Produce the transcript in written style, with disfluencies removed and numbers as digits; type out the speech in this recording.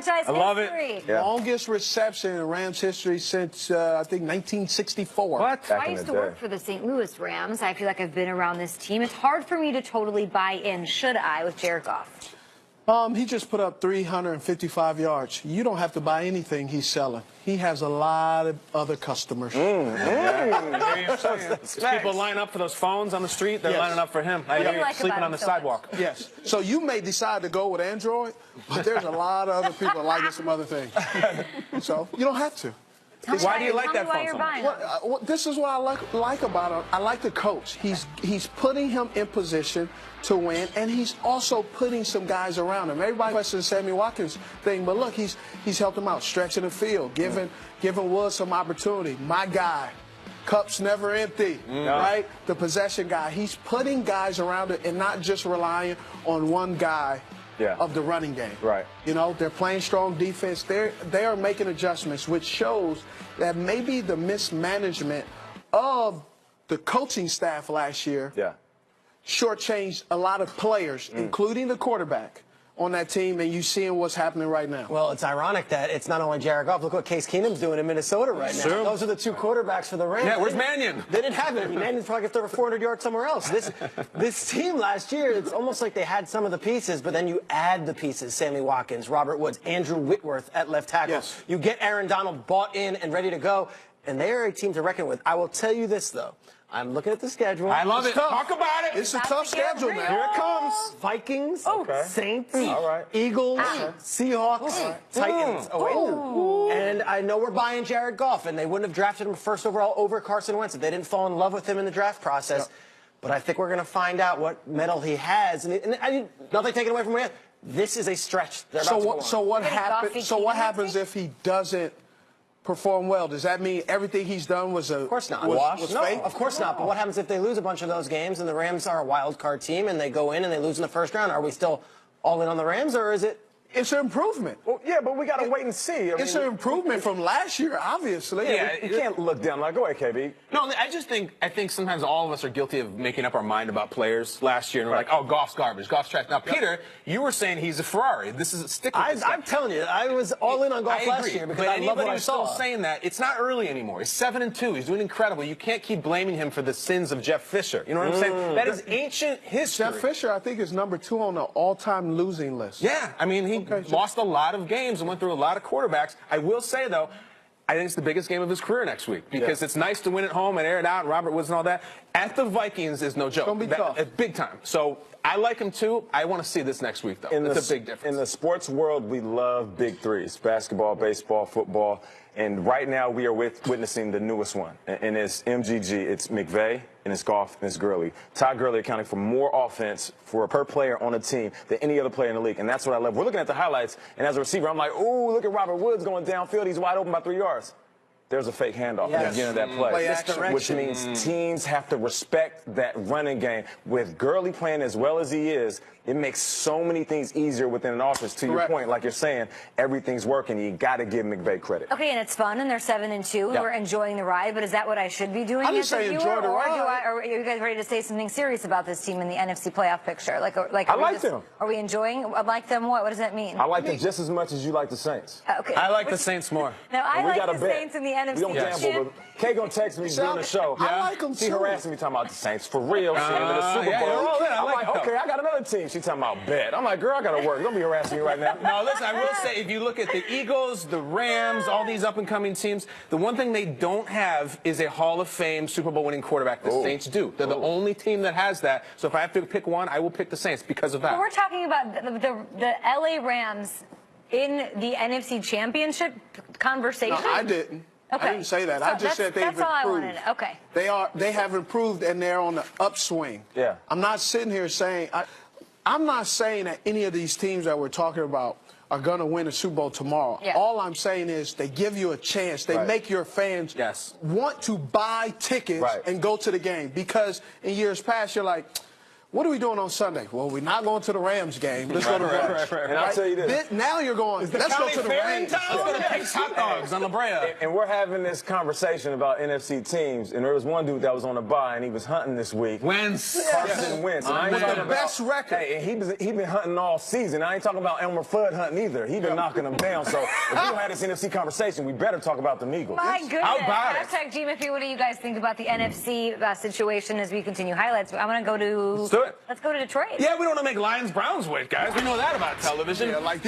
franchise history. I love it. Yeah. Longest reception in Rams history since, I think, 1964. What? I used to work for the St. Louis Rams. I feel like I've been around this team. It's hard for me to totally buy in, should I, with Jared Goff? He just put up 355 yards. You don't have to buy anything he's selling. He has a lot of other customers. People line up for those phones on the street. They're lining up for him. I hear you sleeping on the sidewalk. Yes. So you may decide to go with Android, but there's a lot of other people liking some other things. So you don't have to. Why do you like that phone so much? This is what I like about him. I like the coach. He's putting him in position to win, and he's also putting some guys around him. Everybody questions the Sammy Watkins thing, but look, he's helped him out, stretching the field, giving Woods some opportunity. My guy, cup's never empty, right? The possession guy. He's putting guys around it and not just relying on one guy. Of the running game. Right. You know, they're playing strong defense. They are making adjustments, which shows that maybe the mismanagement of the coaching staff last year shortchanged a lot of players, including the quarterback, on that team, and you seeing what's happening right now. Well, it's ironic that it's not only Jared Goff. Look what Case Keenum's doing in Minnesota right now. True. Those are the two quarterbacks for the Rams. Yeah, where's Mannion? They didn't have it. Mannion's probably got over 400 yards somewhere else. This team last year, it's almost like they had some of the pieces, but then you add the pieces. Sammy Watkins, Robert Woods, Andrew Whitworth at left tackle. Yes. You get Aaron Donald bought in and ready to go, and they are a team to reckon with. I will tell you this, though. I'm looking at the schedule. I love it. Tough. Talk about it. It's a tough schedule now. Here it comes. Vikings, Saints, Eagles, Seahawks, Titans. And I know we're buying Jared Goff, and they wouldn't have drafted him first overall over Carson Wentz if they didn't fall in love with him in the draft process. But I think we're going to find out what mettle he has. And nothing taken away from him. This is a stretch. So what happens if he doesn't perform well? Does that mean everything he's done was Of course not. Was no, fake? of course not. But what happens if they lose a bunch of those games and the Rams are a wild card team and they go in and they lose in the first round? Are we still all in on the Rams, or is it? It's an improvement. Well, yeah, but we got to wait and see. It's an improvement from last year, obviously. Yeah, you can't look down like, go ahead, KB. No, I think sometimes all of us are guilty of making up our mind about players last year, and we're like, oh, Goff's garbage, Goff's trash. Now, Peter, you were saying he's a Ferrari. This is a stick with this guy. I'm telling you, I was all in on Goff last year because I love what I saw. Still saying that, it's not early anymore. He's 7-2. He's doing incredible. You can't keep blaming him for the sins of Jeff Fisher. You know what I'm saying? That is ancient history. Jeff Fisher, I think, is #2 on the all-time losing list. Yeah, I mean, he lost a lot of games and went through a lot of quarterbacks. I will say, though, I think it's the biggest game of his career next week because it's nice to win at home and air it out, and Robert Woods and all that. At the Vikings is no joke. It's going to be tough. It's big time. So I like him, too. I want to see this next week, though. It's a big difference. In the sports world, we love big threes, basketball, baseball, football. And right now we are witnessing the newest one. And it's MGG. It's McVay, and it's Goff, and it's Gurley. Todd Gurley accounting for more offense per player on a team than any other player in the league. And that's what I love. We're looking at the highlights, and as a receiver, I'm like, ooh, look at Robert Woods going downfield. He's wide open by 3 yards. There's a fake handoff at the beginning of that play, which means teams have to respect that running game. With Gurley playing as well as he is, it makes so many things easier within an offense. To your point, like you're saying, everything's working. You got to give McVay credit. Okay, and it's fun, and they're 7-2. We're enjoying the ride, but is that what I should be doing? I'm just saying enjoy the ride. Or are you guys ready to say something serious about this team in the NFC playoff picture? I like them. Are we enjoying? I like them. What does that mean? I like them just as much as you like the Saints. Okay. I like the Saints more. No, I like the Saints in the NFC. We don't gamble, but Kay gonna text me during the show. I like them too. She harassing me talking about the Saints for real. She into the Super Bowl. I'm like, okay, I got another team. She talking about bet. I'm like, girl, I gotta work. Don't be harassing me right now. No, listen, I will say, if you look at the Eagles, the Rams, all these up-and-coming teams, the one thing they don't have is a Hall of Fame Super Bowl winning quarterback. The Saints do. They're the only team that has that. So if I have to pick one, I will pick the Saints because of that. But we're talking about the LA Rams in the NFC Championship conversation. No, I didn't. Okay. I didn't say that. So I just said they've improved. That's all I wanted. Okay. They have improved, and they're on the upswing. Yeah. I'm not sitting here saying I'm not saying that any of these teams that we're talking about are going to win a Super Bowl tomorrow. Yeah. All I'm saying is they give you a chance. They make your fans want to buy tickets and go to the game. Because in years past, you're like, what are we doing on Sunday? Well, we're not going to the Rams game. Let's go to brunch. And I'll tell you this. Now you're going, let's go to the Rams. Let's go to Pike's Hot Dogs on La Brea. And we're having this conversation about NFC teams, and there was one dude that was on a bye, and he was hunting this week. Wentz. Carson Wentz. And I ain't With talking the about, best record. Hey, and he been hunting all season. I ain't talking about Elmer Fudd hunting either. He been knocking them down. So if we don't have this NFC conversation, we better talk about the Eagles. My goodness. How about it? Hashtag GMFU, what do you guys think about the NFC situation as we continue highlights? I'm going to go to... Let's do it. Let's go to Detroit. Yeah, we don't want to make Lions-Browns wait, guys. We know that about television. Yeah, like